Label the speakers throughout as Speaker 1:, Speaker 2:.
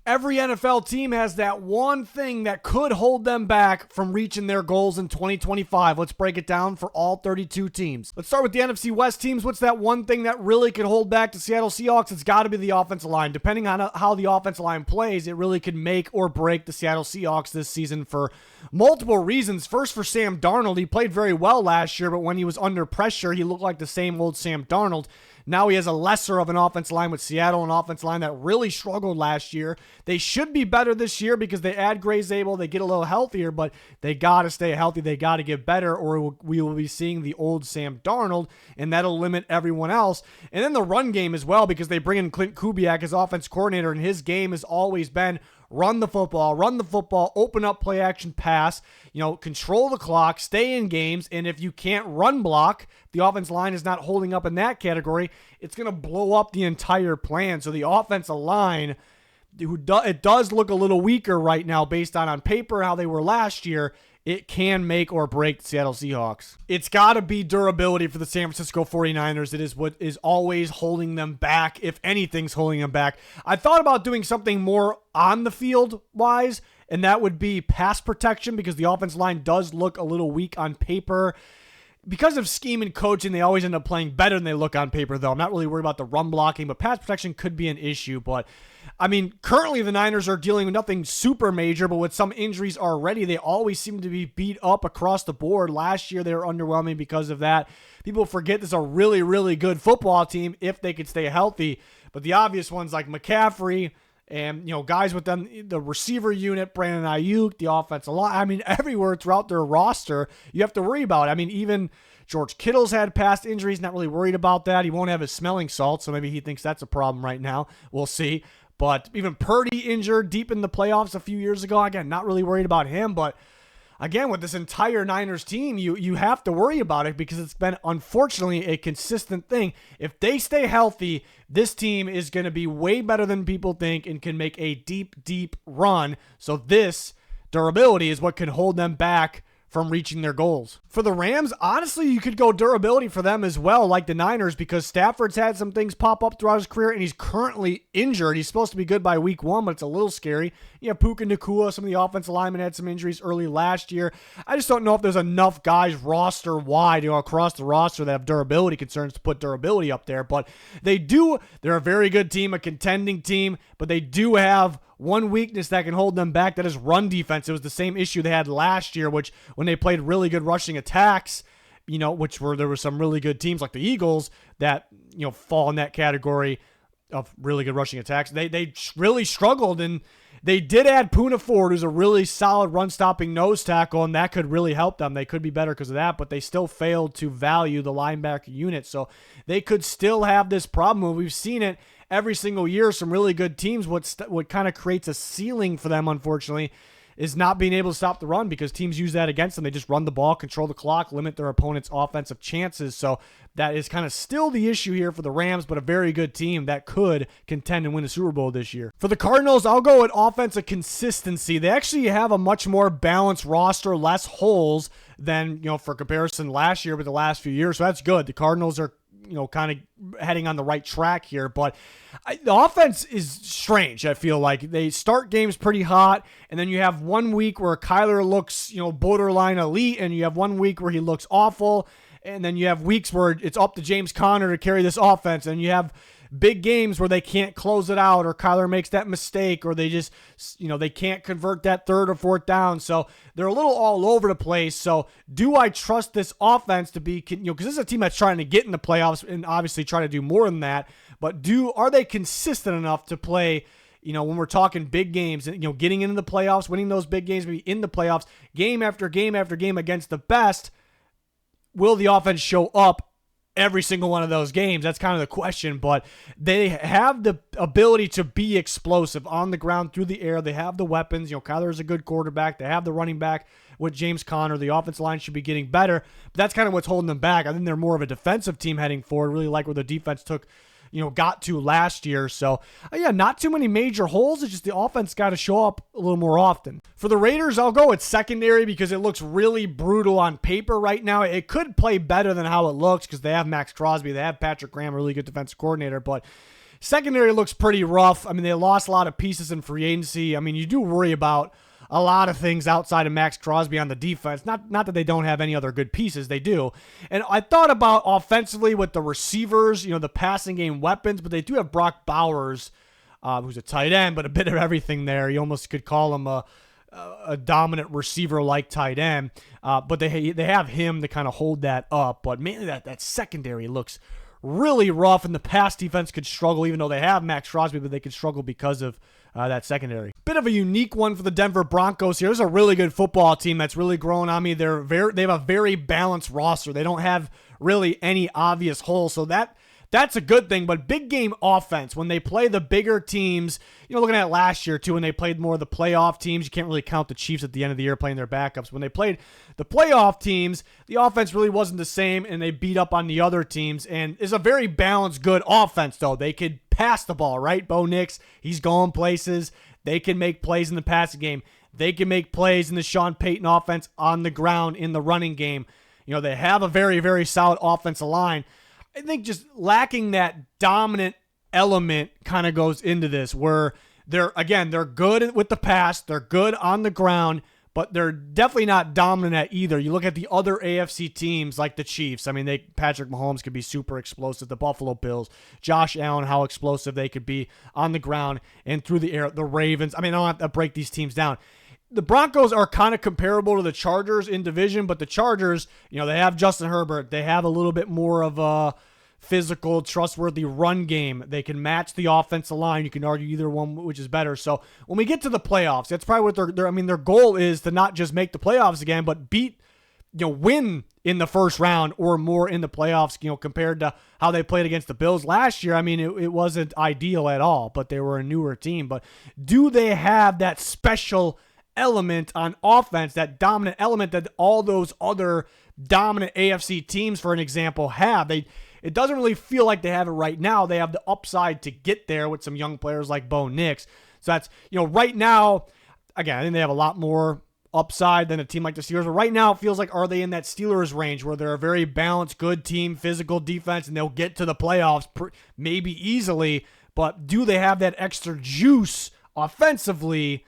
Speaker 1: Every NFL team has that one thing that could hold them back from reaching their goals in 2025. Let's break it down for all 32 teams. Let's start with the NFC West teams. What's that one thing that really could hold back the Seattle Seahawks? It's got to be the offensive line. Depending on how the offensive line plays, it really could make or break the Seattle Seahawks this season for multiple reasons. First, for Sam Darnold. He played very well last year, but when he was under pressure, he looked like the same old Sam Darnold. Now he has a lesser of an offensive line with Seattle, an offensive line that really struggled last year. They should be better this year because they add Gray Zabel, they get a little healthier, but they got to stay healthy. They got to get better, or we will be seeing the old Sam Darnold, and that'll limit everyone else. And then the run game as well, because they bring in Clint Kubiak as offense coordinator, and his game has always been run the football, open up play action pass, control the clock, stay in games, and if you can't run block, the offense line is not holding up in that category, it's going to blow up the entire plan. So the offensive line, it does look a little weaker right now based on paper how they were last year. It can make or break the Seattle Seahawks. It's got to be durability for the San Francisco 49ers. It is what is always holding them back, if anything's holding them back. I thought about doing something more on the field wise, and that would be pass protection, because the offensive line does look a little weak on paper. Because of scheme and coaching, they always end up playing better than they look on paper, though. I'm not really worried about the run blocking, but pass protection could be an issue. But, currently the Niners are dealing with nothing super major, but with some injuries already, they always seem to be beat up across the board. Last year, they were underwhelming because of that. People forget this is a really, really good football team if they could stay healthy. But the obvious ones like McCaffrey and, guys with them, the receiver unit, Brandon Ayuk, the offensive line, everywhere throughout their roster, you have to worry about it. Even George Kittle's had past injuries, not really worried about that. He won't have his smelling salt, so maybe he thinks that's a problem right now. We'll see. But even Purdy injured deep in the playoffs a few years ago. Again, not really worried about him, but again, with this entire Niners team, you have to worry about it because it's been, unfortunately, a consistent thing. If they stay healthy, this team is going to be way better than people think and can make a deep, deep run. So this durability is what can hold them back from reaching their goals. For the Rams, honestly, you could go durability for them as well, like the Niners, because Stafford's had some things pop up throughout his career, and he's currently injured. He's supposed to be good by week 1, but it's a little scary. Puka Nacua, some of the offensive linemen had some injuries early last year. I just don't know if there's enough guys roster-wide, across the roster that have durability concerns to put durability up there, but they do. They're a very good team, a contending team, but they do have one weakness that can hold them back, that is run defense. It was the same issue they had last year, which when they played really good rushing attacks, there were some really good teams like the Eagles that, fall in that category of really good rushing attacks. They really struggled, and they did add Poona Ford, who's a really solid run-stopping nose tackle, and that could really help them. They could be better because of that, but they still failed to value the linebacker unit, so they could still have this problem. We've seen it every single year. Some really good teams, what kind of creates a ceiling for them, unfortunately, is not being able to stop the run, because teams use that against them. They just run the ball, control the clock, limit their opponent's offensive chances. So that is kind of still the issue here for the Rams, but a very good team that could contend and win a Super Bowl this year. For the Cardinals, I'll go with offensive consistency. They actually have a much more balanced roster, less holes than, for comparison last year with the last few years. So that's good. The Cardinals are kind of heading on the right track here. But the offense is strange, I feel like. They start games pretty hot, and then you have 1 week where Kyler looks, borderline elite, and you have 1 week where he looks awful, and then you have weeks where it's up to James Conner to carry this offense, and you have big games where they can't close it out, or Kyler makes that mistake, or they just, they can't convert that third or fourth down. So they're a little all over the place. So do I trust this offense to be, because this is a team that's trying to get in the playoffs and obviously try to do more than that, but are they consistent enough to play, when we're talking big games and, getting into the playoffs, winning those big games, maybe in the playoffs, game after game after game against the best? Will the offense show up every single one of those games? That's kind of the question, but they have the ability to be explosive on the ground, through the air. They have the weapons. Kyler is a good quarterback. They have the running back with James Conner. The offensive line should be getting better, but that's kind of what's holding them back. I think they're more of a defensive team heading forward. Really like where the defense got to last year. So, not too many major holes. It's just the offense got to show up a little more often. For the Raiders, I'll go with secondary because it looks really brutal on paper right now. It could play better than how it looks because they have Max Crosby. They have Patrick Graham, a really good defensive coordinator, but Secondary looks pretty rough. I mean, they lost a lot of pieces in free agency. I mean, you do worry about a lot of things outside of Max Crosby on the defense. Not that they don't have any other good pieces. They do. And I thought about offensively with the receivers, the passing game weapons, but they do have Brock Bowers, who's a tight end, but a bit of everything there. You almost could call him a dominant receiver like tight end. But they have him to kind of hold that up. But mainly that secondary looks really rough, and the pass defense could struggle, even though they have Max Crosby, but they could struggle because of that secondary. Bit of a unique one for the Denver Broncos here. This is a really good football team that's really grown on me. They have a very balanced roster. They don't have really any obvious holes, so that's a good thing. But big game offense, when they play the bigger teams, looking at last year too, when they played more of the playoff teams, you can't really count the Chiefs at the end of the year playing their backups. When they played the playoff teams, the offense really wasn't the same, and they beat up on the other teams. And it's a very balanced, good offense, though. They could pass the ball, right? Bo Nix, he's going places. They can make plays in the passing game. They can make plays in the Sean Payton offense on the ground in the running game. They have a very, very solid offensive line. I think just lacking that dominant element kind of goes into this, where they're good with the pass, they're good on the ground, but they're definitely not dominant at either. You look at the other AFC teams like the Chiefs. I mean, Patrick Mahomes could be super explosive. The Buffalo Bills, Josh Allen, how explosive they could be on the ground and through the air. The Ravens. I mean, I don't have to break these teams down. The Broncos are kind of comparable to the Chargers in division, but the Chargers, they have Justin Herbert. They have a little bit more of a physical, trustworthy run game. They can match the offensive line. You can argue either one which is better. So when we get to the playoffs, that's probably what their goal is, to not just make the playoffs again, but win in the first round or more in the playoffs, compared to how they played against the Bills last year. I mean, it wasn't ideal at all, but they were a newer team. But do they have that special element on offense, that dominant element that all those other dominant AFC teams, for an example, have? It doesn't really feel like they have it right now. They have the upside to get there with some young players like Bo Nix. So that's, right now, again, I think they have a lot more upside than a team like the Steelers. But right now, it feels like, are they in that Steelers range where they're a very balanced, good team, physical defense, and they'll get to the playoffs maybe easily, but do they have that extra juice offensively,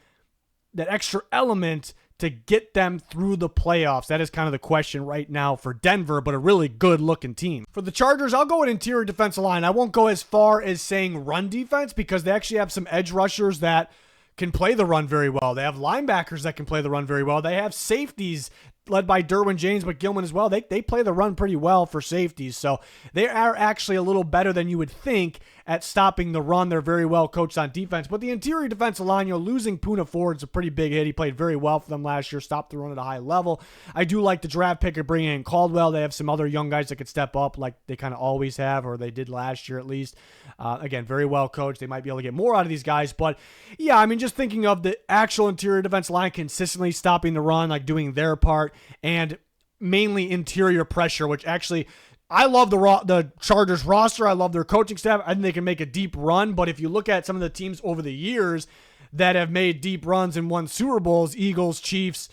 Speaker 1: that extra element to get them through the playoffs? That is kind of the question right now for Denver, but a really good-looking team. For the Chargers, I'll go with interior defensive line. I won't go as far as saying run defense, because they actually have some edge rushers that can play the run very well. They have linebackers that can play the run very well. They have safeties led by Derwin James, but Gilman as well. They play the run pretty well for safeties, so they are actually a little better than you would think at stopping the run. They're very well coached on defense. But the interior defensive line, losing Poona Ford's a pretty big hit. He played very well for them last year, stopped the run at a high level. I do like the draft pick of bringing in Caldwell. They have some other young guys that could step up like they kind of always have, or they did last year at least. Again, very well coached. They might be able to get more out of these guys. But yeah, I mean, just thinking of the actual interior defensive line consistently stopping the run, like doing their part, and mainly interior pressure, which actually, I love the Chargers roster. I love their coaching staff. I think they can make a deep run. But if you look at some of the teams over the years that have made deep runs and won Super Bowls, Eagles, Chiefs,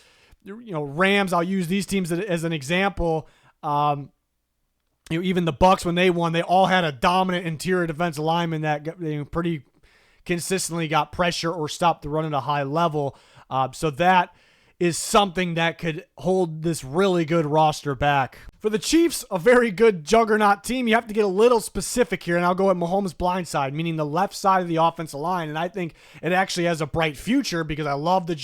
Speaker 1: Rams, I'll use these teams as an example. Even the Bucks, when they won, they all had a dominant interior defensive lineman that pretty consistently got pressure or stopped the run at a high level. So that is something that could hold this really good roster back. For the Chiefs, a very good juggernaut team. You have to get a little specific here, and I'll go at Mahomes' blind side, meaning the left side of the offensive line. And I think it actually has a bright future, because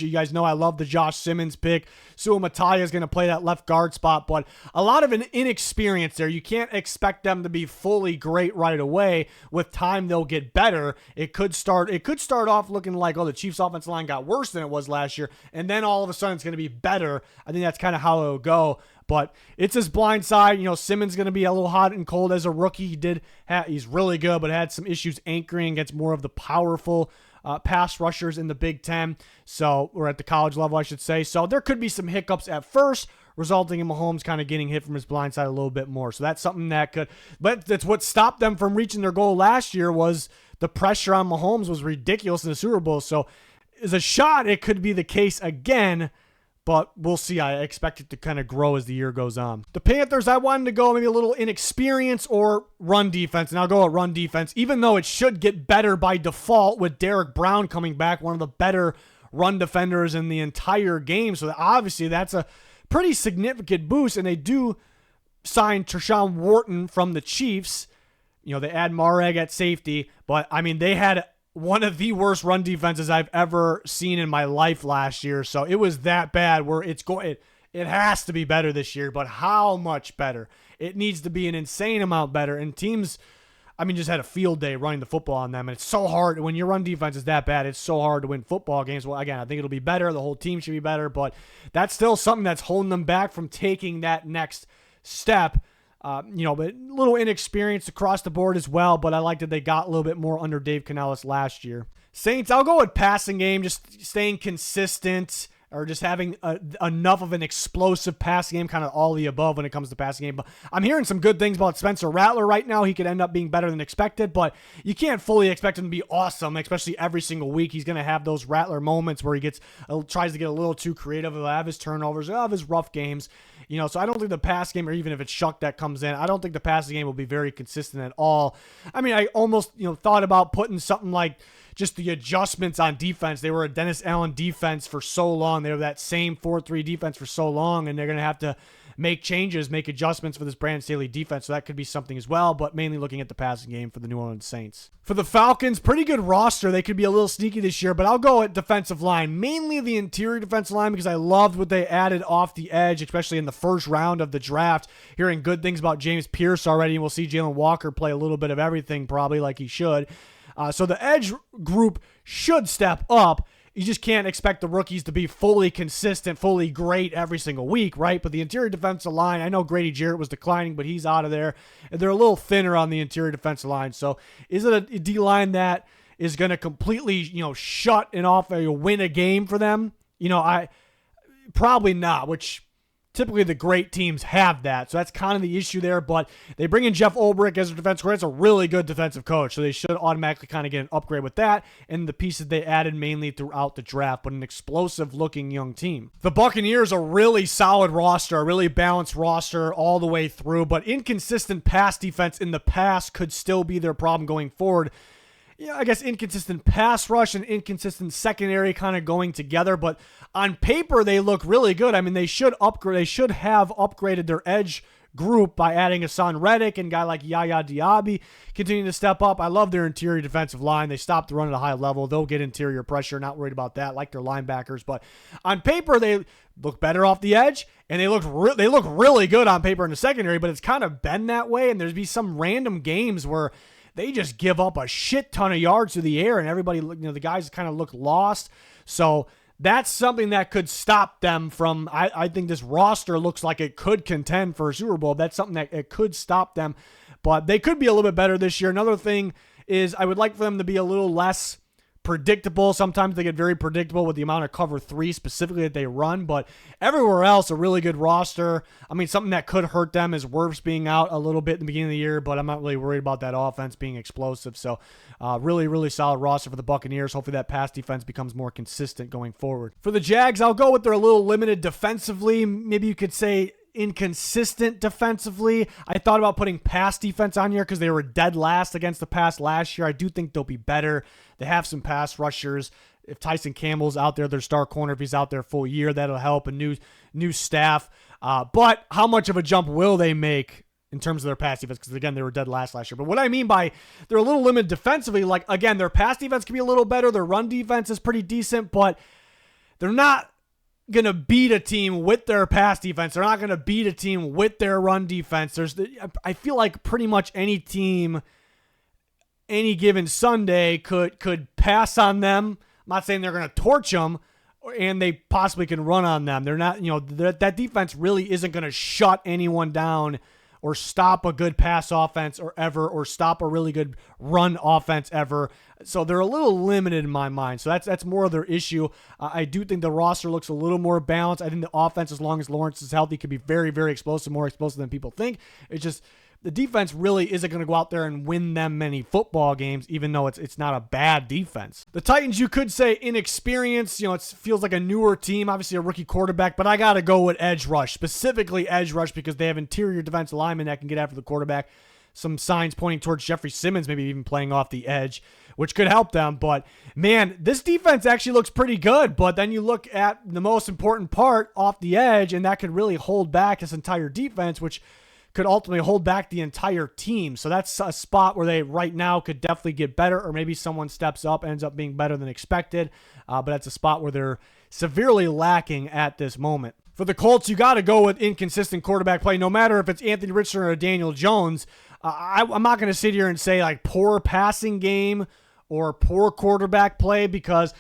Speaker 1: you guys know I love the Josh Simmons pick. Sua Mataya is going to play that left guard spot, but a lot of an inexperience there. You can't expect them to be fully great right away. With time, they'll get better. It could start off looking like, the Chiefs' offensive line got worse than it was last year, and then all of a sudden it's going to be better. I think that's kind of how it'll go. But it's his blind side. Simmons going to be a little hot and cold as a rookie. He's really good, but had some issues anchoring against more of the powerful pass rushers in the Big Ten. Or at the college level, I should say. So there could be some hiccups at first, resulting in Mahomes kind of getting hit from his blind side a little bit more. So that's something but that's what stopped them from reaching their goal last year, was the pressure on Mahomes was ridiculous in the Super Bowl. So as a shot, it could be the case again. but we'll see. I expect it to kind of grow as the year goes on. The Panthers, I wanted to go maybe a little inexperience or run defense, and I'll go at run defense, even though it should get better by default with Derek Brown coming back, one of the better run defenders in the entire game. So obviously that's a pretty significant boost, and they do sign Tershawn Wharton from the Chiefs. They add Mareg at safety, but I mean, they had one of the worst run defenses I've ever seen in my life last year. So it was that bad where it has to be better this year, but how much better? It needs to be an insane amount better. And teams, I mean, just had a field day running the football on them. And it's so hard when your run defense is that bad. It's so hard to win football games. Well, again, I think it'll be better. The whole team should be better, but that's still something that's holding them back from taking that next step. But a little inexperienced across the board as well, but I like that they got a little bit more under Dave Canellis last year. Saints, I'll go with passing game, just staying consistent or just having enough of an explosive passing game, kind of all the above when it comes to passing game. But I'm hearing some good things about Spencer Rattler right now. He could end up being better than expected, but you can't fully expect him to be awesome, especially every single week. He's going to have those Rattler moments where he tries to get a little too creative. He'll have his turnovers, he'll have his rough games. So I don't think the pass game, or even if it's Shuck that comes in, I don't think the passing game will be very consistent at all. I mean, I almost, thought about putting something like just the adjustments on defense. They were a Dennis Allen defense for so long. They were that same 4-3 defense for so long, and they're going to have to make changes, make adjustments for this Brandon Staley defense. So that could be something as well, but mainly looking at the passing game for the New Orleans Saints. For the Falcons, pretty good roster. They could be a little sneaky this year, but I'll go at defensive line, mainly the interior defensive line, because I loved what they added off the edge, especially in the first round of the draft. Hearing good things about James Pierce already, and we'll see Jalen Walker play a little bit of everything, probably like he should. So the edge group should step up. You just can't expect the rookies to be fully consistent, fully great every single week, right? But the interior defensive line, I know Grady Jarrett was declining, but he's out of there. And they're a little thinner on the interior defensive line. So is it a D-line that is going to completely, shut and off or win a game for them? I probably not, which typically the great teams have that. So that's kind of the issue there. But they bring in Jeff Ulbrich as a defensive coordinator. It's a really good defensive coach. So they should automatically kind of get an upgrade with that and the pieces they added mainly throughout the draft, but an explosive looking young team. The Buccaneers, a really solid roster, a really balanced roster all the way through, but inconsistent pass defense in the past could still be their problem going forward. I guess inconsistent pass rush and inconsistent secondary kind of going together, but on paper they look really good. I mean, they should have upgraded their edge group by adding Hassan Reddick and a guy like Yaya Diaby continuing to step up. I love their interior defensive line. They stopped the run at a high level. They'll get interior pressure, not worried about that, like their linebackers. But on paper, they look better off the edge, and they look really good on paper in the secondary, but it's kind of been that way, and there's be some random games where they just give up a shit ton of yards to the air, and everybody, the guys kind of look lost. So that's something that could stop them from, I think this roster looks like it could contend for a Super Bowl. That's something that it could stop them, but they could be a little bit better this year. Another thing is I would like for them to be a little less predictable. Sometimes they get very predictable with the amount of cover 3 specifically that they run, but everywhere else, a really good roster. I mean, something that could hurt them is Wirfs being out a little bit in the beginning of the year, but I'm not really worried about that offense being explosive. So really, really solid roster for the Buccaneers. Hopefully that pass defense becomes more consistent going forward. For the Jags, I'll go with they're a little limited defensively. Maybe you could say inconsistent defensively. I thought about putting pass defense on here because they were dead last against the pass last year. I do think they'll be better. They have some pass rushers. If Tyson Campbell's out there, their star corner, if he's out there full year, that'll help. A new staff. But how much of a jump will they make in terms of their pass defense? Because, again, they were dead last year. But what I mean by they're a little limited defensively, like, again, their pass defense can be a little better. Their run defense is pretty decent, but they're not going to beat a team with their pass defense. They're not going to beat a team with their run defense. I feel like pretty much any team any given Sunday could pass on them. I'm not saying they're going to torch them, and they possibly can run on them. They're not, that defense really isn't going to shut anyone down or stop a good pass offense or stop a really good run offense ever. So they're a little limited in my mind. So that's more of their issue. I do think the roster looks a little more balanced. I think the offense, as long as Lawrence is healthy, could be very, very explosive, more explosive than people think. It's just the defense really isn't going to go out there and win them many football games, even though it's not a bad defense. The Titans, you could say inexperienced. It feels like a newer team, obviously a rookie quarterback, but I got to go with edge rush, specifically edge rush, because they have interior defensive linemen that can get after the quarterback. Some signs pointing towards Jeffrey Simmons maybe even playing off the edge, which could help them. But, man, this defense actually looks pretty good. But then you look at the most important part off the edge, and that could really hold back this entire defense, which could ultimately hold back the entire team. So that's a spot where they right now could definitely get better, or maybe someone steps up, ends up being better than expected. But that's a spot where they're severely lacking at this moment. For the Colts, you got to go with inconsistent quarterback play, no matter if it's Anthony Richardson or Daniel Jones. I'm not going to sit here and say like poor passing game or poor quarterback play, because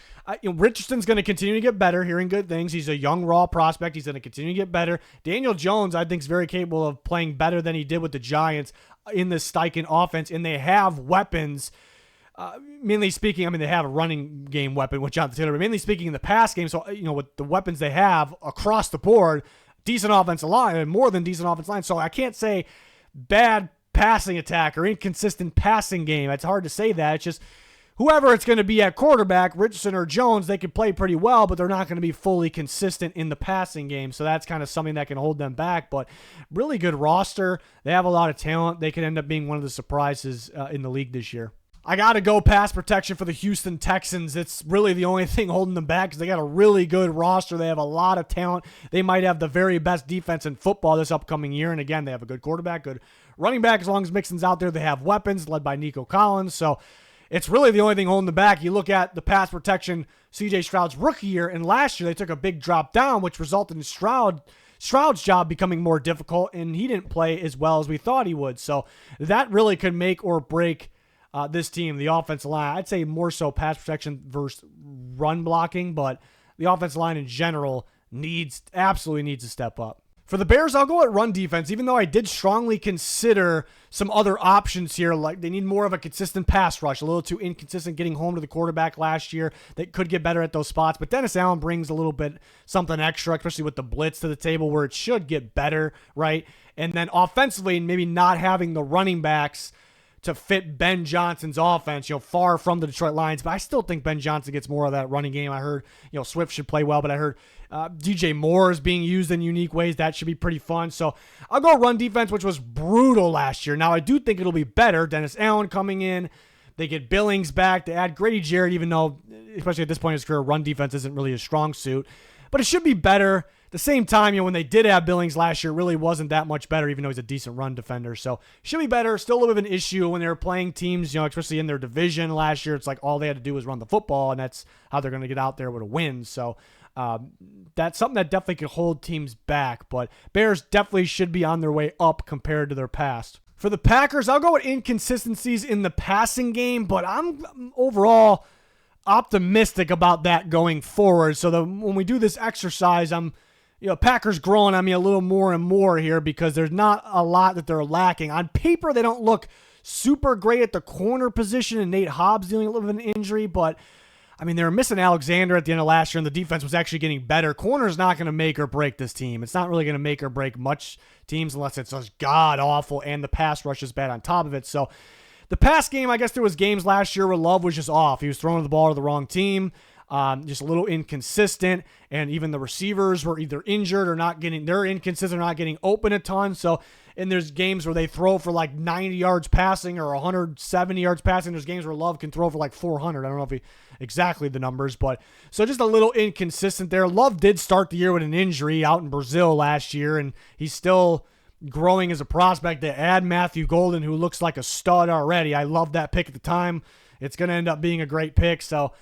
Speaker 1: Richardson's going to continue to get better, hearing good things. He's a young, raw prospect. He's going to continue to get better. Daniel Jones, I think, is very capable of playing better than he did with the Giants in the Steichen offense, and they have weapons. Mainly speaking, they have a running game weapon with Jonathan Taylor, but mainly speaking in the pass game, so, with the weapons they have across the board, decent offensive line, and more than decent offensive line. So I can't say bad passing attack or inconsistent passing game. It's hard to say that. It's just whoever it's going to be at quarterback, Richardson or Jones, they can play pretty well, but they're not going to be fully consistent in the passing game. So that's kind of something that can hold them back. But really good roster. They have a lot of talent. They could end up being one of the surprises in the league this year. I got to go pass protection for the Houston Texans. It's really the only thing holding them back, because they got a really good roster. They have a lot of talent. They might have the very best defense in football this upcoming year. And again, they have a good quarterback, good running back. As long as Mixon's out there, they have weapons led by Nico Collins. So it's really the only thing holding them back. You look at the pass protection, C.J. Stroud's rookie year, and last year they took a big drop down, which resulted in Stroud's job becoming more difficult, and he didn't play as well as we thought he would. So that really could make or break this team, the offensive line. I'd say more so pass protection versus run blocking, but the offensive line in general absolutely needs to step up. For the Bears, I'll go at run defense, even though I did strongly consider some other options here. Like, they need more of a consistent pass rush, a little too inconsistent getting home to the quarterback last year. They could get better at those spots, but Dennis Allen brings a little bit something extra, especially with the blitz to the table, where it should get better, right? And then offensively, maybe not having the running backs to fit Ben Johnson's offense, far from the Detroit Lions. But I still think Ben Johnson gets more of that running game. I heard, Swift should play well, but I heard DJ Moore is being used in unique ways. That should be pretty fun. So I'll go run defense, which was brutal last year. Now, I do think it'll be better. Dennis Allen coming in. They get Billings back. They add Grady Jarrett, even though, especially at this point in his career, run defense isn't really a strong suit. But it should be better. At the same time, when they did have Billings last year, it really wasn't that much better, even though he's a decent run defender. So should be better. Still a little bit of an issue when they were playing teams, especially in their division last year. It's like all they had to do was run the football, and that's how they're going to get out there with a win. So that's something that definitely could hold teams back. But Bears definitely should be on their way up compared to their past. For the Packers, I'll go with inconsistencies in the passing game, but I'm overall optimistic about that going forward. So when we do this exercise, Packers growing on me a little more and more here, because there's not a lot that they're lacking. On paper, they don't look super great at the corner position, and Nate Hobbs dealing a little bit of an injury, but they were missing Alexander at the end of last year, and the defense was actually getting better. Corner's not going to make or break this team. It's not really going to make or break much teams unless it's just god-awful and the pass rush is bad on top of it. So the pass game, I guess there was games last year where Love was just off. He was throwing the ball to the wrong team. Just a little inconsistent, and even the receivers were either injured or they're inconsistent, not getting open a ton. So, and there's games where they throw for like 90 yards passing or 170 yards passing. There's games where Love can throw for like 400. I don't know if exactly the numbers, but so just a little inconsistent there. Love did start the year with an injury out in Brazil last year, and he's still growing as a prospect. To add Matthew Golden, who looks like a stud already. I loved that pick at the time. It's going to end up being a great pick. So,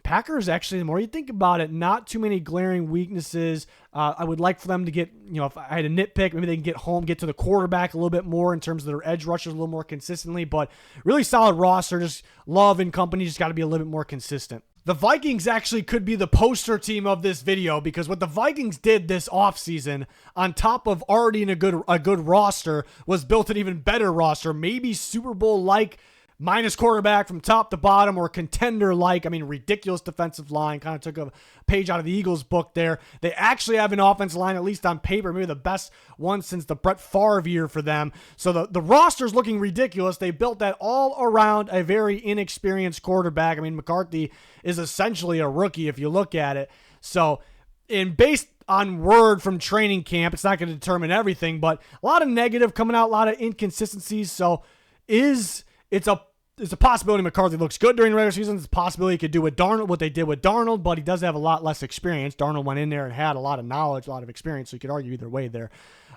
Speaker 1: Packers, actually, the more you think about it, not too many glaring weaknesses. I would like for them to get, if I had a nitpick, maybe they can get to the quarterback a little bit more in terms of their edge rushers a little more consistently, but really solid roster. Just Love and company just got to be a little bit more consistent. The Vikings actually could be the poster team of this video, because what the Vikings did this offseason, on top of already in a good roster, was built an even better roster, maybe Super Bowl-like minus quarterback from top to bottom, or contender-like. I mean, ridiculous defensive line. Kind of took a page out of the Eagles' book there. They actually have an offensive line, at least on paper, maybe the best one since the Brett Favre year for them. So the roster's looking ridiculous. They built that all around a very inexperienced quarterback. I mean, McCarthy is essentially a rookie if you look at it. So, based on word from training camp, it's not going to determine everything, but a lot of negative coming out, a lot of inconsistencies. So, it's a possibility McCarthy looks good during the regular season. It's a possibility he could do with Darnold what they did with Darnold, but he does have a lot less experience. Darnold went in there and had a lot of knowledge, a lot of experience, so you could argue either way there.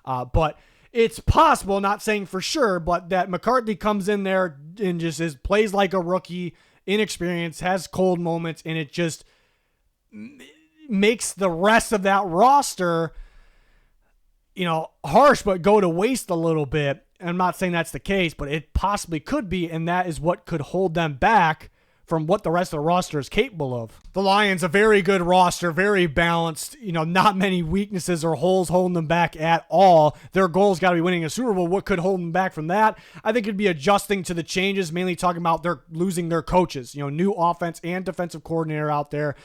Speaker 1: But it's possible, not saying for sure, but that McCarthy comes in there and just plays like a rookie, inexperienced, has cold moments, and it just makes the rest of that roster, harsh, but go to waste a little bit. I'm not saying that's the case, but it possibly could be, and that is what could hold them back from what the rest of the roster is capable of. The Lions, a very good roster, very balanced, not many weaknesses or holes holding them back at all. Their goal's got to be winning a Super Bowl. What could hold them back from that? I think it'd be adjusting to the changes, mainly talking about they're losing their coaches, new offense and defensive coordinator out there.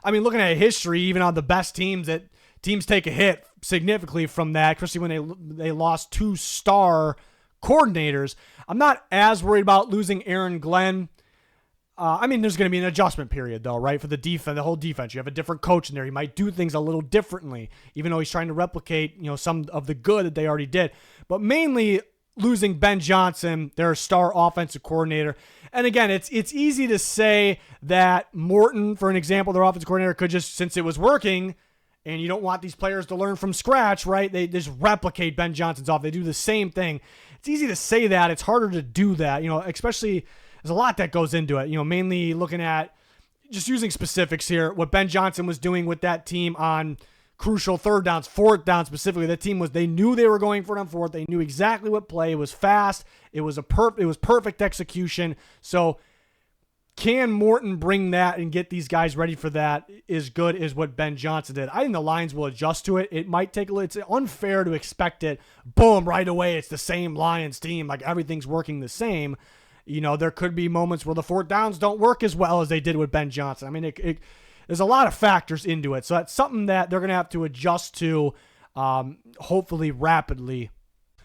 Speaker 1: I mean, looking at history, even on the best teams, that teams take a hit significantly from that, especially when they lost 2 star coordinators. I'm not as worried about losing Aaron Glenn. There's going to be an adjustment period, though, right? For the defense, the whole defense. You have a different coach in there. He might do things a little differently, even though he's trying to replicate, some of the good that they already did. But mainly losing Ben Johnson, their star offensive coordinator. And again, it's easy to say that Morton, for an example, their offensive coordinator, could just, since it was working, and you don't want these players to learn from scratch, right? They just replicate Ben Johnson's off. They do the same thing. It's easy to say that. It's harder to do that, especially there's a lot that goes into it, mainly looking at just using specifics here, what Ben Johnson was doing with that team on crucial third downs, fourth down specifically. The team they knew they were going for it on fourth. They knew exactly what play. It was fast. It was perfect execution. So can Morton bring that and get these guys ready for that as good as what Ben Johnson did? I think the Lions will adjust to it. It might take it's unfair to expect it, boom, right away. It's the same Lions team. Like everything's working the same. There could be moments where the fourth downs don't work as well as they did with Ben Johnson. I mean, there's a lot of factors into it. So that's something that they're going to have to adjust to, hopefully rapidly.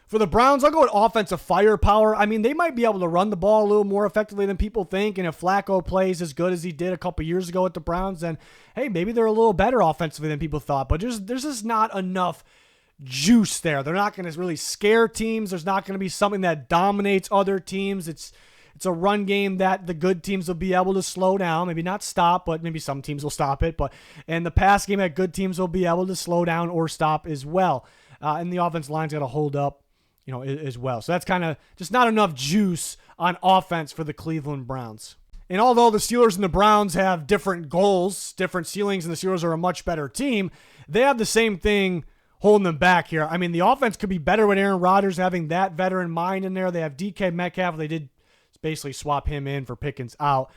Speaker 1: For the Browns, I'll go with offensive firepower. I mean, they might be able to run the ball a little more effectively than people think. And if Flacco plays as good as he did a couple years ago at the Browns, then, hey, maybe they're a little better offensively than people thought. But there's just not enough juice there. They're not going to really scare teams. There's not going to be something that dominates other teams. It's a run game that the good teams will be able to slow down. Maybe not stop, but maybe some teams will stop it. And the pass game that good teams will be able to slow down or stop as well. And the offense line's got to hold up, as well. So that's kind of just not enough juice on offense for the Cleveland Browns. And although the Steelers and the Browns have different goals, different ceilings, and the Steelers are a much better team, they have the same thing holding them back here. I mean, the offense could be better with Aaron Rodgers having that veteran mind in there. They have DK Metcalf. They did basically swap him in for Pickens out.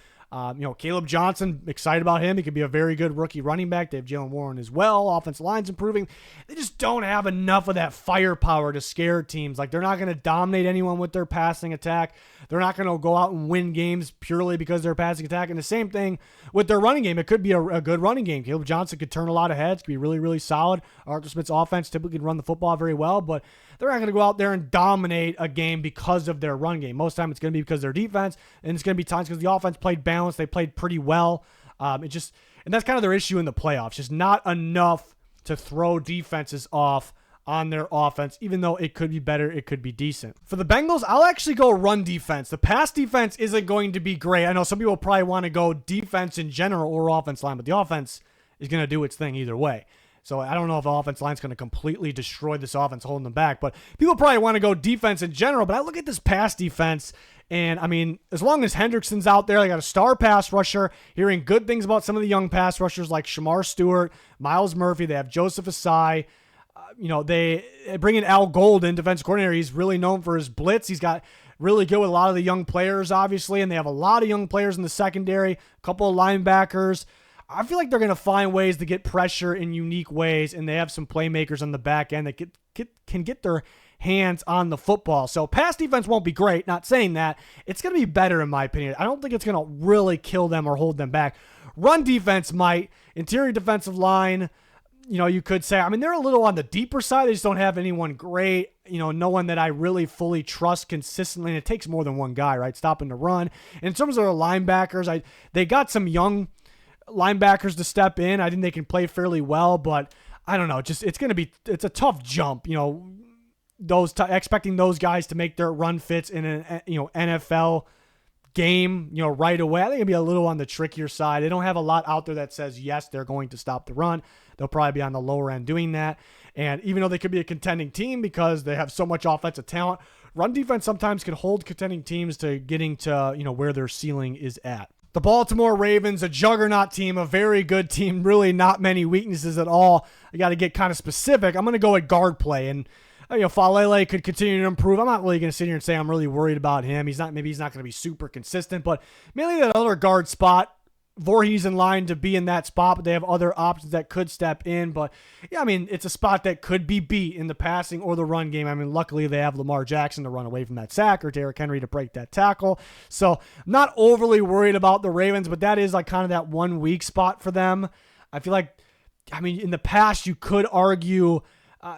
Speaker 1: Caleb Johnson, excited about him. He could be a very good rookie running back. They have Jalen Warren as well. Offensive line's improving. They just don't have enough of that firepower to scare teams. Like, they're not going to dominate anyone with their passing attack. They're not going to go out and win games purely because they're passing attack. And the same thing with their running game. It could be a good running game. Caleb Johnson could turn a lot of heads, could be really, really solid. Arthur Smith's offense typically can run the football very well, but they're not going to go out there and dominate a game because of their run game. Most of the time it's going to be because of their defense, and it's going to be times because the offense played balanced. They played pretty well. And that's kind of their issue in the playoffs. Just not enough to throw defenses off on their offense, even though it could be better, it could be decent. For the Bengals, I'll actually go run defense. The pass defense isn't going to be great. I know some people probably want to go defense in general or offense line, but the offense is going to do its thing either way. So I don't know if the offense line's going to completely destroy this offense holding them back, but people probably want to go defense in general. But I look at this pass defense, and I mean, as long as Hendrickson's out there, they got a star pass rusher. Hearing good things about some of the young pass rushers like Shamar Stewart, Miles Murphy. They have Joseph Asai. They bring in Al Golden, defensive coordinator. He's really known for his blitz. He's got really good with a lot of the young players, obviously, and they have a lot of young players in the secondary, a couple of linebackers. I feel like they're going to find ways to get pressure in unique ways, and they have some playmakers on the back end that can get their hands on the football. So pass defense won't be great, not saying that. It's going to be better in my opinion. I don't think it's going to really kill them or hold them back. Run defense might. Interior defensive line, you could say, they're a little on the deeper side. They just don't have anyone great, no one that I really fully trust consistently. And it takes more than one guy, right? Stopping the run. And in terms of their linebackers, they got some young linebackers to step in. I think they can play fairly well, but I don't know. It's a tough jump, expecting those guys to make their run fits in an NFL game, right away. I think it'd be a little on the trickier side. They don't have a lot out there that says, yes, they're going to stop the run. They'll probably be on the lower end doing that. And even though they could be a contending team because they have so much offensive talent, run defense sometimes can hold contending teams to getting to, where their ceiling is at. The Baltimore Ravens, a juggernaut team, a very good team, really not many weaknesses at all. I got to get kind of specific. I'm going to go at guard play. And Falele could continue to improve. I'm not really going to sit here and say I'm really worried about him. Maybe he's not going to be super consistent, but mainly that other guard spot. Voorhees in line to be in that spot, but they have other options that could step in. But yeah, it's a spot that could be beat in the passing or the run game. Luckily they have Lamar Jackson to run away from that sack or Derrick Henry to break that tackle. So I'm not overly worried about the Ravens, but that is like kind of that 1 weak spot for them. I feel like, in the past you could argue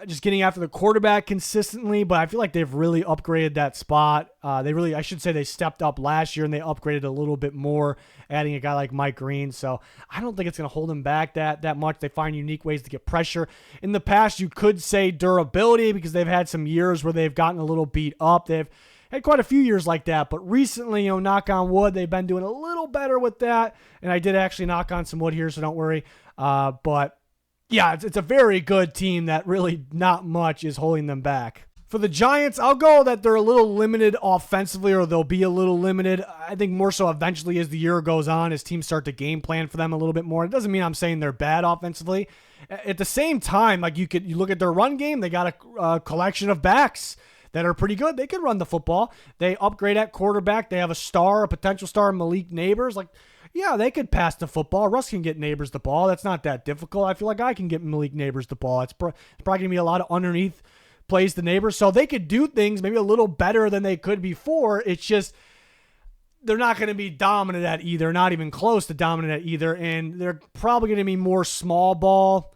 Speaker 1: just getting after the quarterback consistently, but I feel like they've really upgraded that spot. They stepped up last year and they upgraded a little bit more, adding a guy like Mike Green. So I don't think it's going to hold them back that much. They find unique ways to get pressure. In the past, you could say durability because they've had some years where they've gotten a little beat up. They've had quite a few years like that, but recently, knock on wood, they've been doing a little better with that. And I did actually knock on some wood here, so don't worry. But yeah, it's a very good team that really not much is holding them back. For the Giants, I'll go that they're a little limited offensively, or they'll be a little limited. I think more so eventually as the year goes on, as teams start to game plan for them a little bit more. It doesn't mean I'm saying they're bad offensively. At the same time, like you look at their run game, they got a collection of backs that are pretty good. They can run the football. They upgrade at quarterback. They have a potential star, Malik Neighbors. Yeah, they could pass the football. Russ can get Neighbors the ball. That's not that difficult. I feel like I can get Malik Neighbors the ball. It's probably going to be a lot of underneath plays to Neighbors. So they could do things maybe a little better than they could before. It's just they're not going to be dominant at either, not even close to dominant at either. And they're probably going to be more small ball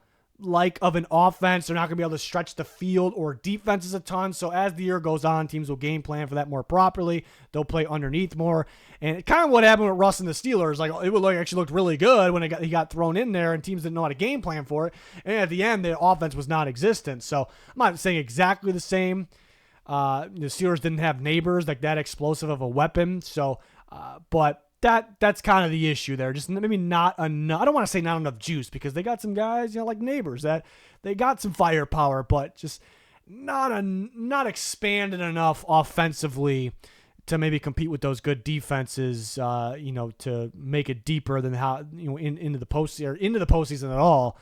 Speaker 1: of an offense. They're not going to be able to stretch the field or defenses a ton. So as the year goes on, teams will game plan for that more properly. They'll play underneath more. And kind of what happened with Russ and the Steelers, actually looked really good when he got thrown in there and teams didn't know how to game plan for it. And at the end, the offense was non-existent. So I'm not saying exactly the same. The Steelers didn't have Neighbors like that explosive of a weapon. So, but that's kind of the issue there. Just maybe not enough. I don't want to say not enough juice because they got some guys, like Neighbors that they got some firepower, but just not expanded enough offensively to maybe compete with those good defenses, to make it deeper than how, into the postseason at all,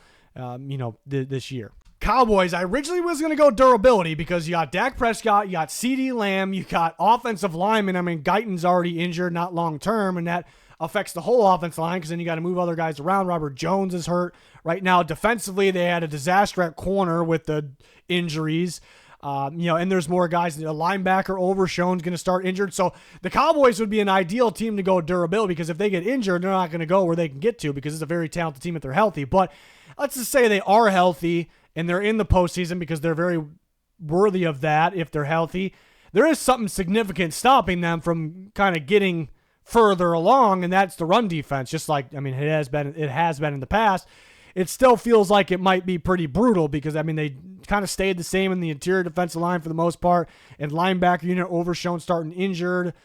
Speaker 1: this year. Cowboys, I originally was going to go durability because you got Dak Prescott, you got CeeDee Lamb, you got offensive linemen. Guyton's already injured, not long term, and that affects the whole offensive line because then you got to move other guys around. Robert Jones is hurt right now. Defensively, they had a disaster at corner with the injuries. And there's more guys. The linebacker Overshown's going to start injured. So the Cowboys would be an ideal team to go durability because if they get injured, they're not going to go where they can get to because it's a very talented team if they're healthy. But let's just say they are healthy and they're in the postseason because they're very worthy of that if they're healthy. There is something significant stopping them from kind of getting further along, and that's the run defense. Just like, it has been in the past. It still feels like it might be pretty brutal because, they kind of stayed the same in the interior defensive line for the most part. And linebacker unit, Overshown starting injured.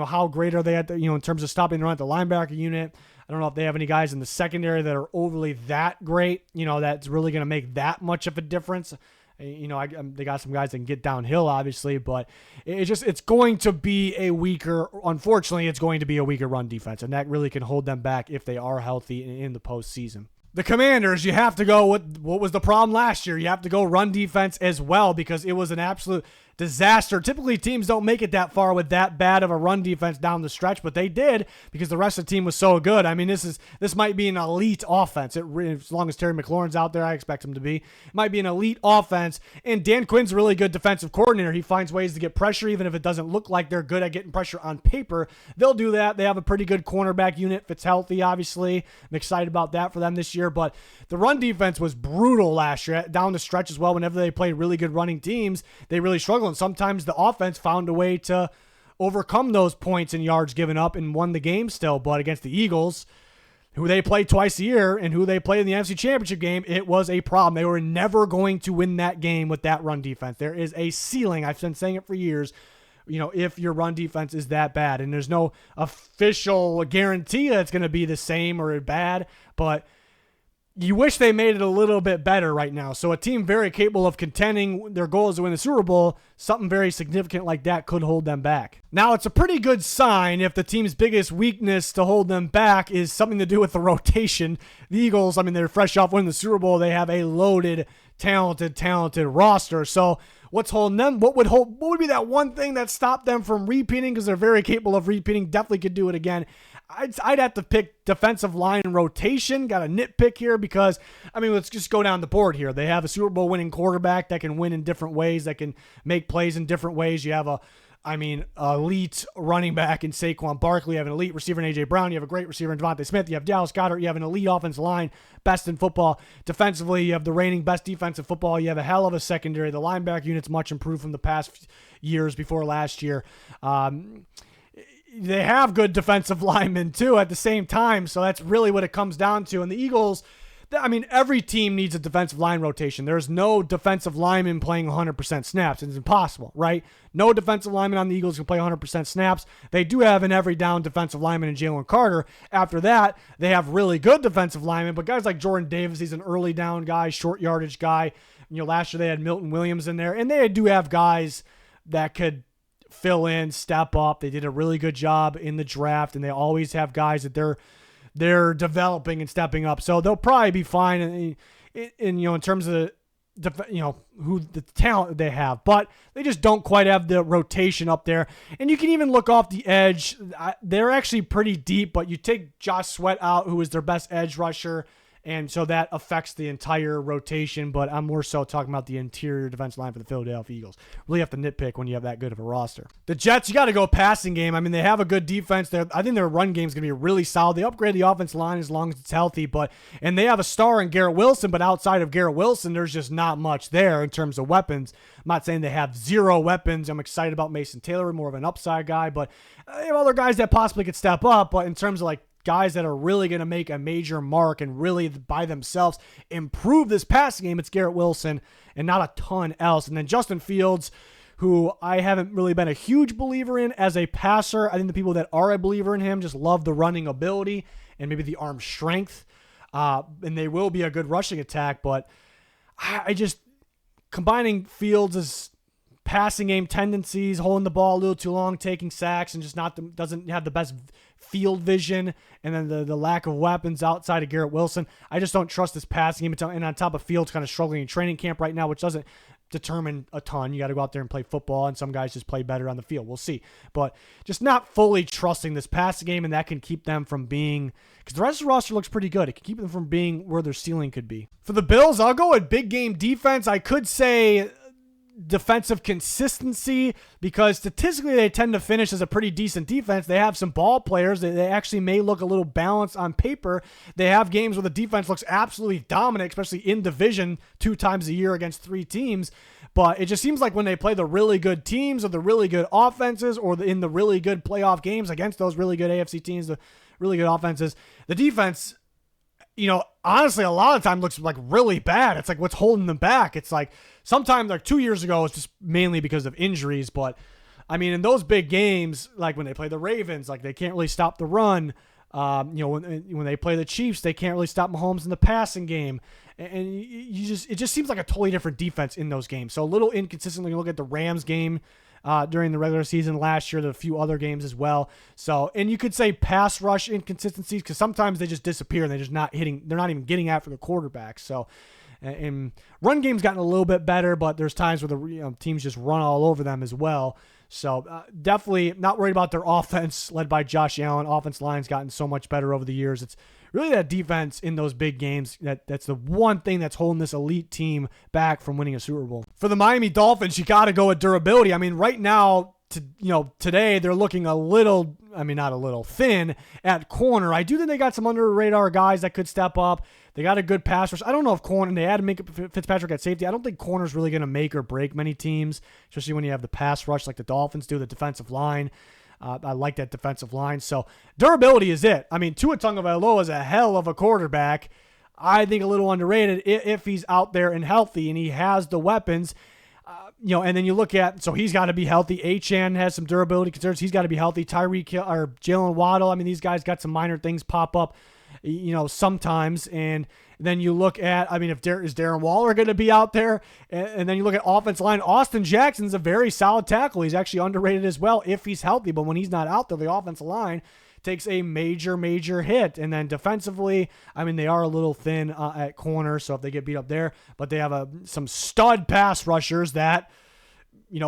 Speaker 1: How great are they at in terms of stopping the run at the linebacker unit? I don't know if they have any guys in the secondary that are overly that great, that's really going to make that much of a difference. They got some guys that can get downhill, obviously, but it's going to be unfortunately, it's going to be a weaker run defense, and that really can hold them back if they are healthy in the postseason. The Commanders, you have to go with what was the problem last year. You have to go run defense as well because it was an absolute disaster. Typically, teams don't make it that far with that bad of a run defense down the stretch, but they did because the rest of the team was so good. I mean, this might be an elite offense. As long as Terry McLaurin's out there, I expect him to be. It might be an elite offense, and Dan Quinn's a really good defensive coordinator. He finds ways to get pressure, even if it doesn't look like they're good at getting pressure on paper. They'll do that. They have a pretty good cornerback unit. If it's healthy, obviously. I'm excited about that for them this year, but the run defense was brutal last year down the stretch as well. Whenever they played really good running teams, they really struggled, and sometimes the offense found a way to overcome those points and yards given up and won the game still. But against the Eagles, who they play twice a year and who they play in the NFC Championship game, it was a problem. They were never going to win that game with that run defense. There is a ceiling. I've been saying it for years. If your run defense is that bad, and there's no official guarantee that it's going to be the same or bad, but you wish they made it a little bit better right now. So a team very capable of contending, their goal is to win the Super Bowl, something very significant like that could hold them back. Now, it's a pretty good sign if the team's biggest weakness to hold them back is something to do with the rotation. The Eagles, they're fresh off winning the Super Bowl. They have a loaded, talented roster. So what's holding them? What would be that one thing that stopped them from repeating? Because they're very capable of repeating. Definitely could do it again. I'd have to pick defensive line rotation. Got a nitpick here because, let's just go down the board here. They have a Super Bowl winning quarterback that can win in different ways, that can make plays in different ways. You have elite running back in Saquon Barkley. You have an elite receiver in A.J. Brown. You have a great receiver in Devontae Smith. You have Dallas Goedert. You have an elite offensive line, best in football. Defensively, you have the reigning best defensive football. You have a hell of a secondary. The linebacker unit's much improved from the past years before last year. They have good defensive linemen, too, at the same time, so that's really what it comes down to. And the Eagles, every team needs a defensive line rotation. There's no defensive lineman playing 100% snaps. It's impossible, right? No defensive lineman on the Eagles can play 100% snaps. They do have an every down defensive lineman in Jalen Carter. After that, they have really good defensive linemen, but guys like Jordan Davis, he's an early down guy, short yardage guy. Last year they had Milton Williams in there, and they do have guys that could fill in, step up. They did a really good job in the draft, and they always have guys that they're developing and stepping up. So they'll probably be fine in terms of who the talent they have, but they just don't quite have the rotation up there. And you can even look off the edge. They're actually pretty deep, but you take Josh Sweat out, who is their best edge rusher, and so that affects the entire rotation, but I'm more so talking about the interior defense line for the Philadelphia Eagles. Really have to nitpick when you have that good of a roster. The Jets, you got to go passing game. They have a good defense. I think their run game is going to be really solid. They upgrade the offense line as long as it's healthy, and they have a star in Garrett Wilson, but outside of Garrett Wilson, there's just not much there in terms of weapons. I'm not saying they have zero weapons. I'm excited about Mason Taylor, more of an upside guy, but they have other guys that possibly could step up, but in terms of guys that are really going to make a major mark and really by themselves improve this passing game, it's Garrett Wilson and not a ton else. And then Justin Fields, who I haven't really been a huge believer in as a passer. I think the people that are a believer in him just love the running ability and maybe the arm strength. And they will be a good rushing attack, but I just combining Fields' passing game tendencies, holding the ball a little too long, taking sacks, and just doesn't have the best field vision, and then the lack of weapons outside of Garrett Wilson. I just don't trust this passing game. And on top of Fields kind of struggling in training camp right now, which doesn't determine a ton. You got to go out there and play football, and some guys just play better on the field. We'll see. But just not fully trusting this passing game, and that can keep them from being, because the rest of the roster looks pretty good. It can keep them from being where their ceiling could be. For the Bills, I'll go with big game defense. I could say defensive consistency, because statistically they tend to finish as a pretty decent defense. They have some ball players. They actually may look a little balanced on paper. They have games where the defense looks absolutely dominant, especially in division 2 times a year against 3 teams. But it just seems like when they play the really good teams or the really good offenses or in the really good playoff games against those really good AFC teams, the really good offenses, the defense, honestly, a lot of time looks really bad. It's what's holding them back. It's sometimes 2 years ago, it's just mainly because of injuries. But in those big games, when they play the Ravens, they can't really stop the run. When they play the Chiefs, they can't really stop Mahomes in the passing game. And it just seems like a totally different defense in those games. So a little inconsistent when you look at the Rams game during the regular season last year, a few other games as well. So, and you could say pass rush inconsistencies, because sometimes they just disappear and they're not even getting after the quarterback. So And run game's gotten a little bit better, but there's times where the teams just run all over them as well. So definitely not worried about their offense led by Josh Allen. Offense line's gotten so much better over the years. It's really that defense in those big games that's the one thing that's holding this elite team back from winning a Super Bowl. For the Miami Dolphins, you got to go with durability. I mean, right now, today they're looking not a little thin at corner. I do think they got some under the radar guys that could step up. They got a good pass rush. I don't know if corner, they had to make Fitzpatrick at safety. I don't think corner's really going to make or break many teams, especially when you have the pass rush like the Dolphins do, the defensive line. I like that defensive line. So durability is it. I mean, Tua Tagovailoa is a hell of a quarterback. I think a little underrated if he's out there and healthy and he has the weapons. And then you look at, so he's got to be healthy. Achane has some durability concerns. He's got to be healthy. Tyreek Hill or Jalen Waddle. I mean, these guys got some minor things pop up, sometimes. And then you look at, is Darren Waller going to be out there? And then you look at offensive line. Austin Jackson's a very solid tackle. He's actually underrated as well if he's healthy. But when he's not out there, the offensive line takes a major hit. And then defensively, they are a little thin at corner, so if they get beat up there, but they have some stud pass rushers that,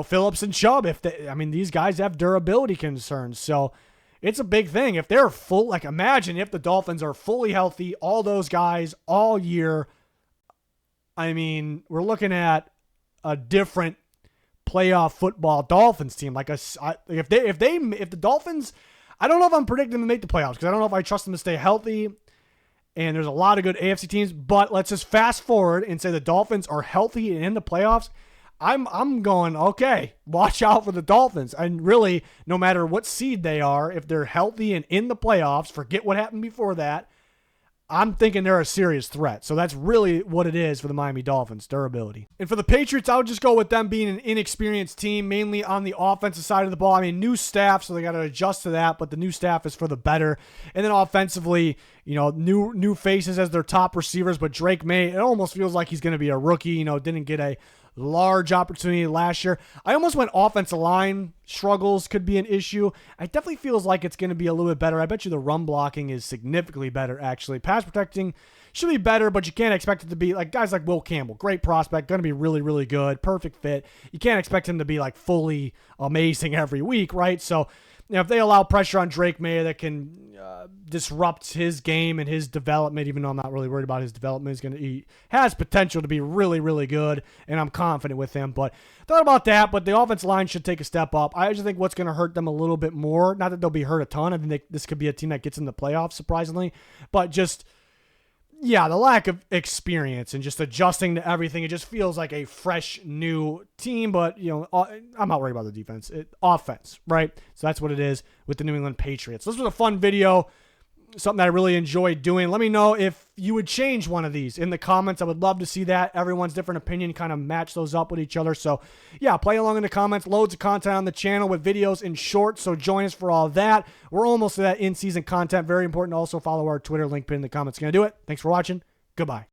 Speaker 1: Phillips and Chubb, these guys have durability concerns. So it's a big thing. If they're full, imagine if the Dolphins are fully healthy, all those guys all year. We're looking at a different playoff football Dolphins team. If the Dolphins, I don't know if I'm predicting them to make the playoffs because I don't know if I trust them to stay healthy. And there's a lot of good AFC teams, but let's just fast forward and say the Dolphins are healthy and in the playoffs. I'm going, okay, watch out for the Dolphins. And really, no matter what seed they are, if they're healthy and in the playoffs, forget what happened before that, I'm thinking they're a serious threat. So that's really what it is for the Miami Dolphins, durability. And for the Patriots, I would just go with them being an inexperienced team, mainly on the offensive side of the ball. New staff, so they got to adjust to that, but the new staff is for the better. And then offensively, new faces as their top receivers, but Drake May, it almost feels like he's going to be a rookie, didn't get a large opportunity last year. I almost went offensive line struggles could be an issue. It definitely feels like it's going to be a little bit better. I bet you the run blocking is significantly better, actually. Pass protecting should be better, but you can't expect it to be like guys like Will Campbell. Great prospect, going to be really, really good. Perfect fit. You can't expect him to be fully amazing every week, right? So, if they allow pressure on Drake May that can disrupt his game and his development, even though I'm not really worried about his development, he has potential to be really, really good, and I'm confident with him. But thought about that, but the offensive line should take a step up. I just think what's going to hurt them a little bit more, not that they'll be hurt a ton. I think this could be a team that gets in the playoffs, surprisingly, but just the lack of experience and just adjusting to everything. It just feels like a fresh, new team, but, I'm not worried about the defense. Offense, right? So that's what it is with the New England Patriots. This was a fun video, something that I really enjoyed doing. Let me know if you would change one of these in the comments. I would love to see that. Everyone's different opinion, kind of match those up with each other. So, play along in the comments. Loads of content on the channel with videos and shorts, so join us for all that. We're almost to that in-season content. Very important to also follow our Twitter link pin in the comments. Going to do it. Thanks for watching. Goodbye.